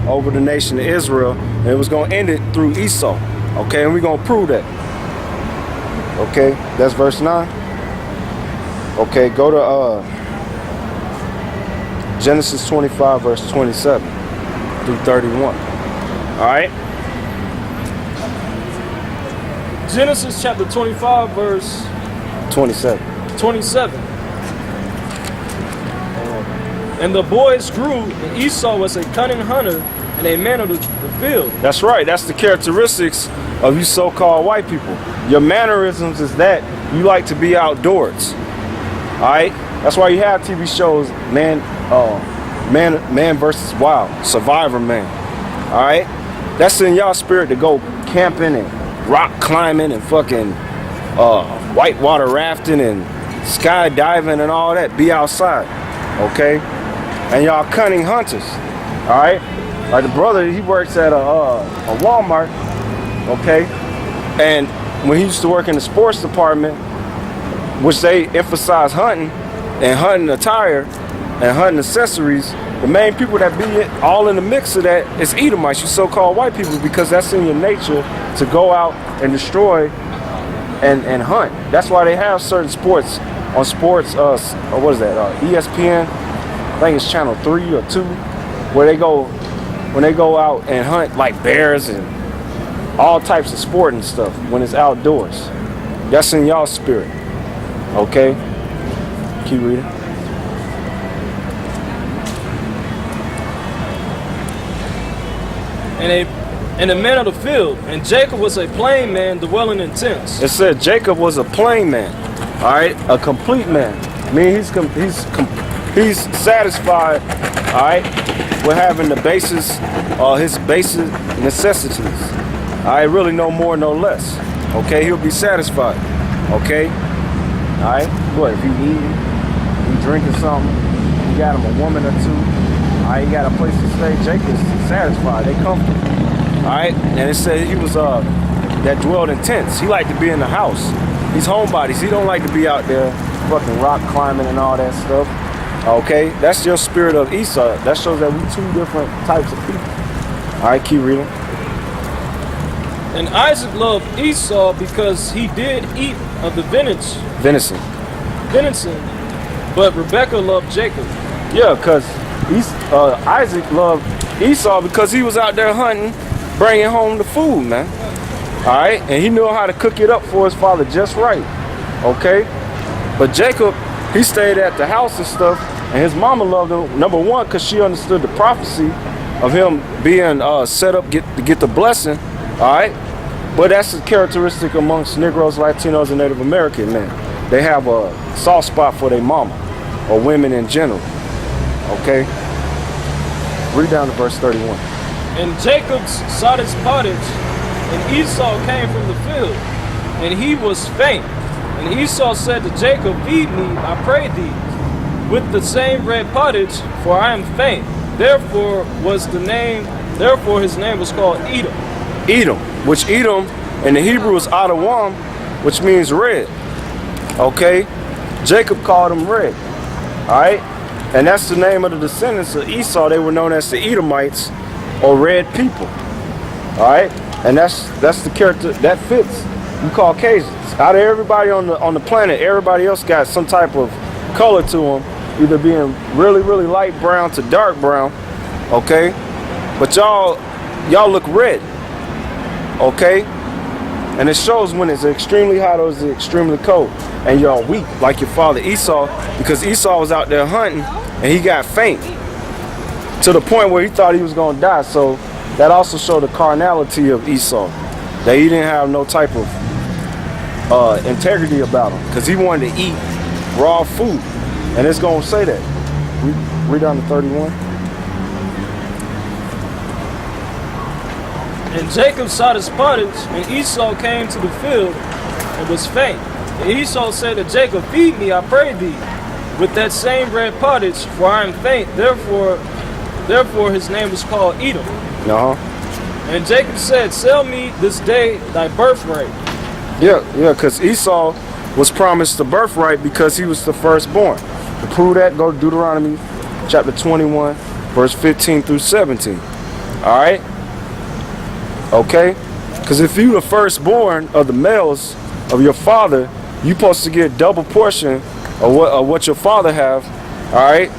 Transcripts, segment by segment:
over the nation of Israel, and it was going to end it through Esau. Okay, and we're going to prove that. Okay, that's verse 9. Okay, go to Genesis 25, verse 27 through 31. All right? Genesis chapter 25, verse 27. And the boys grew, and Esau was a cunning hunter and a man of the field. That's right. That's the characteristics of you so-called white people. Your mannerisms is that you like to be outdoors. All right? That's why you have TV shows, man versus wild, Survivor Man. All right? That's in y'all spirit to go camping and rock climbing and fucking whitewater rafting and skydiving and all that. Be outside. Okay? And y'all cunning hunters. All right? Like the brother, he works at a Walmart. Okay? And when he used to work in the sports department, which they emphasize hunting and hunting attire and hunting accessories, the main people that be all in the mix of that is Edomites, you so-called white people, because that's in your nature to go out and destroy and hunt. That's why they have certain sports on sports, what is that, ESPN, I think it's channel 3 or 2, where when they go out and hunt like bears and all types of sport and stuff when it's outdoors. That's in y'all spirit. Okay? Keep reading. And a man of the field, and Jacob was a plain man dwelling in tents. It said Jacob was a plain man, all right, a complete man. I mean, he's satisfied, all right, with having the basis, his basic necessities. All right, really no more, no less. Okay, he'll be satisfied. Okay, all right. What if he eating, he drinking something, you got him a woman or two, all right, he got a place to stay. Jacob's satisfied. They comfortable. All right, and it said he was that dwelled in tents. He liked to be in the house. He's homebodies. He don't like to be out there fucking rock climbing and all that stuff. Okay, that's your spirit of Esau. That shows that we two different types of people. All right, keep reading. And Isaac loved Esau because he did eat of the venison. But Rebekah loved Jacob. Yeah, because Isaac loved Esau because he was out there hunting, bringing home the food, man. All right, and he knew how to cook it up for his father just right. Okay, but Jacob, he stayed at the house and stuff, and his mama loved him. Number one, because she understood the prophecy of him being set up to get the blessing. All right, but that's a characteristic amongst Negroes, Latinos, and Native American men. They have a soft spot for their mama or women in general. Okay, read down to verse 31. And Jacob sought his pottage, and Esau came from the field, and he was faint. And Esau said to Jacob, feed me, I pray thee, with the same red pottage, for I am faint. Therefore his name was called Edom. Edom, which Edom in the Hebrew is Adawam, which means red. Okay, Jacob called him red. All right, and that's the name of the descendants of Esau. They were known as the Edomites, or red people. All right, and that's the character that fits you Caucasians. Out of everybody on the planet, everybody else got some type of color to them, either being really, really light brown to dark brown. Okay, but y'all look red. Okay, and it shows when it's extremely hot or it's extremely cold, and y'all weak like your father Esau, because Esau was out there hunting and he got faint to the point where he thought he was gonna die. So that also showed the carnality of Esau, that he didn't have no type of integrity about him, because he wanted to eat raw food, and it's gonna say that. Read down to 31. And Jacob sought his pottage, and Esau came to the field and was faint. And Esau said to Jacob, feed me, I pray thee, with that same red pottage, for I am faint. Therefore his name was called Edom. And Jacob said, sell me this day thy birthright. Yeah, because Esau was promised the birthright because he was the firstborn. To prove that, go to Deuteronomy chapter 21, verse 15 through 17. All right. Okay. Because if you the firstborn of the males of your father, you supposed to get double portion of what your father have. All right.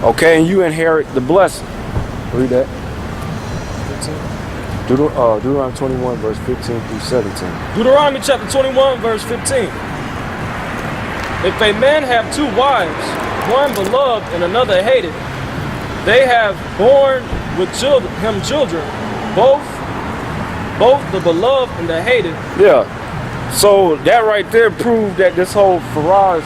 Okay, and you inherit the blessing. Read that. Deuteronomy 21, verse 15 through 17. Deuteronomy chapter 21, verse 15. If a man have two wives, one beloved and another hated, they have borne with him children, both the beloved and the hated. Yeah. So that right there proved that this whole Faraj,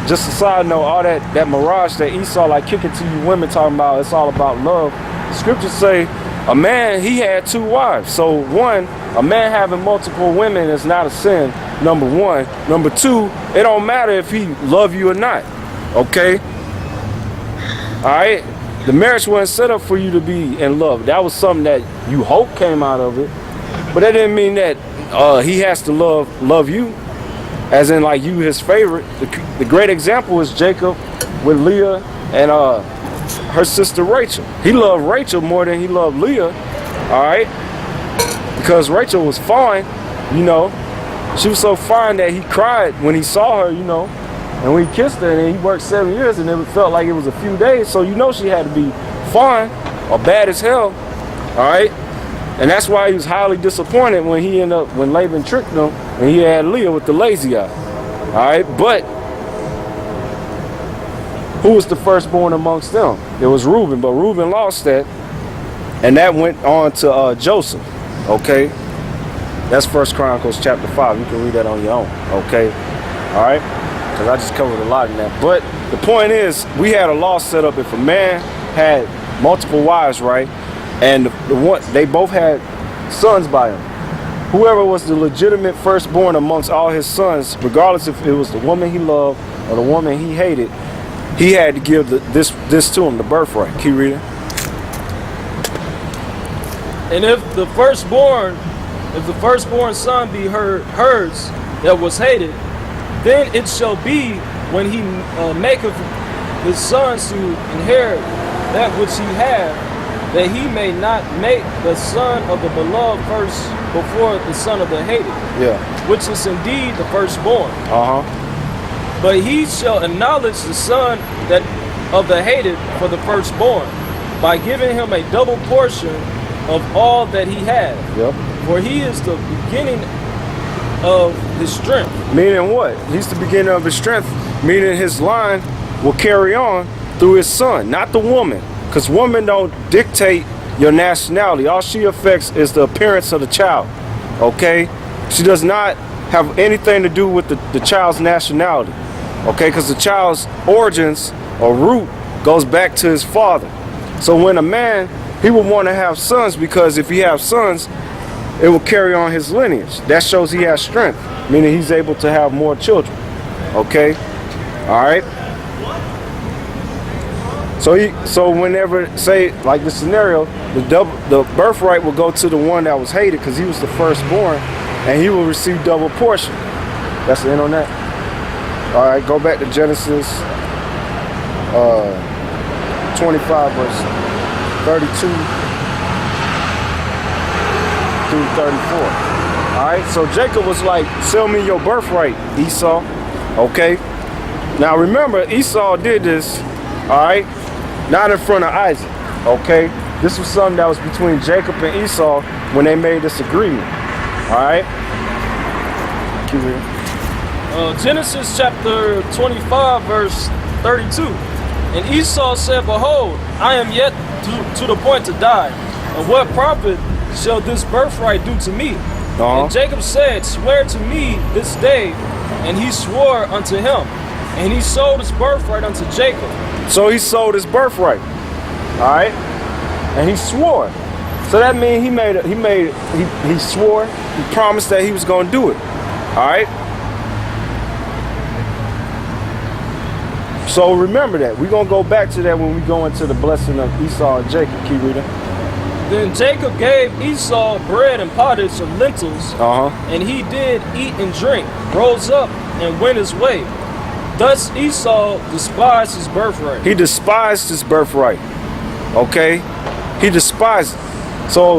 just a side note, all that mirage that Esau like kicking to you women talking about, it's all about love. Scriptures say a man, he had two wives. So one, a man having multiple women is not a sin, number one. Number two, it don't matter if he love you or not, okay? All right? The marriage wasn't set up for you to be in love. That was something that you hope came out of it. But that didn't mean that he has to love you, as in like you his favorite. The great example is Jacob with Leah and her sister Rachel. He loved Rachel more than he loved Leah, all right? Because Rachel was fine, you know. She was so fine that he cried when he saw her, you know. And when he kissed her, and he worked 7 years, and it felt like it was a few days, so you know she had to be fine or bad as hell, all right? And that's why he was highly disappointed when Laban tricked him and he had Leah with the lazy eye, all right? But who was the firstborn amongst them? It was Reuben, but Reuben lost that, and that went on to Joseph, okay? That's 1 Chronicles chapter 5. You can read that on your own, okay? All right? Because I just covered a lot in that. But the point is, we had a law set up if a man had multiple wives, right? And they both had sons by him. Whoever was the legitimate firstborn amongst all his sons, regardless if it was the woman he loved or the woman he hated, he had to give this to him, the birthright. Keep reading. And if the firstborn son be hers that was hated, then it shall be when he maketh his sons to inherit that which he had, that he may not make the son of the beloved first before the son of the hated. Yeah. Which is indeed the firstborn. Uh-huh. But he shall acknowledge the son that of the hated for the firstborn, by giving him a double portion of all that he had. Yep. For he is the beginning of his strength. Meaning what? He's the beginning of his strength, meaning his line will carry on through his son, not the woman. Because women don't dictate your nationality. All she affects is the appearance of the child, okay? She does not have anything to do with the child's nationality, okay? Because the child's origins or root goes back to his father. So when a man, he would want to have sons, because if he has sons, it will carry on his lineage. That shows he has strength, meaning he's able to have more children, okay? All right? So whenever, say, like the scenario, the birthright will go to the one that was hated because he was the firstborn, and he will receive double portion. That's the end on that. All right, go back to Genesis 25, verse 32 through 34. All right, so Jacob was like, sell me your birthright, Esau, okay? Now remember, Esau did this, all right, not in front of Isaac, okay? This was something that was between Jacob and Esau when they made this agreement, all right? Keep reading. Genesis chapter 25, verse 32. And Esau said, behold, I am yet to the point to die, and what profit shall this birthright do to me? And Jacob said, swear to me this day. And he swore unto him, and he sold his birthright unto Jacob. So he sold his birthright, all right, and he swore. So that means he swore, he promised that he was going to do it, all right. So remember that. We're going to go back to that when we go into the blessing of Esau and Jacob. Keep reading. Then Jacob gave Esau bread and pottage of lentils, and he did eat and drink, rose up, and went his way. Thus Esau despised his birthright. He despised his birthright. Okay? He despised it. So